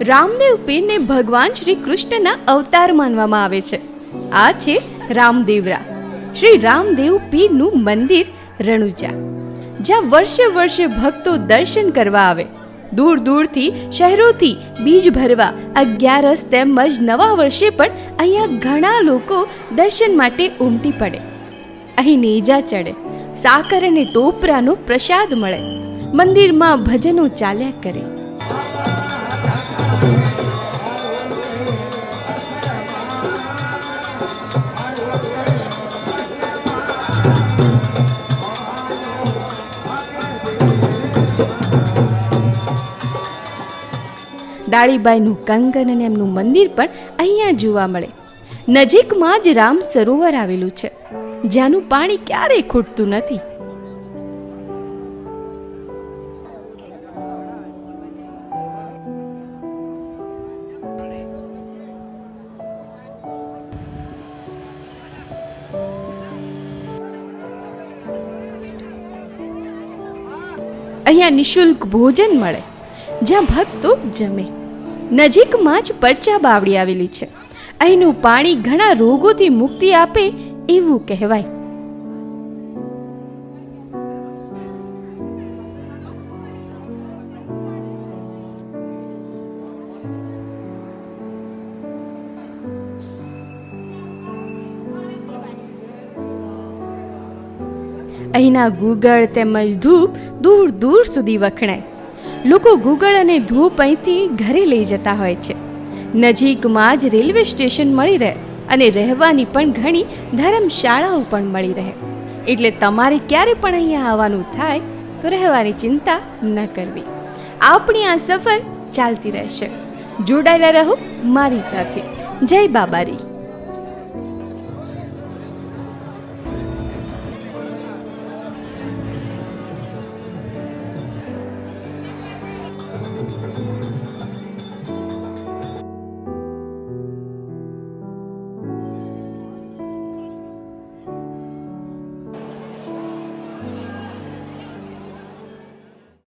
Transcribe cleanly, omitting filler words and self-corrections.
રામદેવ પીરને ભગવાન શ્રી કૃષ્ણના અવતાર માનવામાં આવે છે. આ છે રામદેવરા, શ્રી રામદેવ પીરનું મંદિર રણુજા, જ્યાં વર્ષે વર્ષે ભક્તો દર્શન કરવા આવે. દૂર દૂરથી શહેરોથી બીજ ભરવા, 11 તેમજ નવા વર્ષે પણ અહીંયા ઘણા લોકો દર્શન માટે ઉમટી પડે. અહીં નેજા ચડે, સાકર અને ટોપરાનો પ્રસાદ મળે, મંદિરમાં ભજનો ચાલ્યા કરે. દાળીબાઈનું કંગન અને એમનું મંદિર પણ અહીંયા જોવા મળે. નજીકમાં જ રામ સરોવર આવેલું છે, જ્યાંનું પાણી ક્યારેય ખૂટતું નથી. અહીંયા નિઃશુલ્ક ભોજન મળે, જ્યાં ભક્તો જમે. નજીકમાં જ પરચા બાવડી આવેલી છે. અહીંનું પાણી ઘણા રોગોથી મુક્તિ આપે એવું કહેવાય. અહીંના ગુગળ તેમજ ધૂપ દૂર દૂર સુધી વખણાય. લોકો ગુગળ અને ધૂપ અહીંથી ઘરે લઈ જતા હોય છે. નજીકમાં જ રેલવે સ્ટેશન મળી રહે અને રહેવાની પણ ઘણી ધર્મશાળાઓ પણ મળી રહે. એટલે તમારે ક્યારે પણ અહીંયા આવવાનું થાય તો રહેવાની ચિંતા ન કરવી. આપણી આ સફર ચાલતી રહેશે. જોડાયેલા રહો મારી સાથે. જય બાબારી.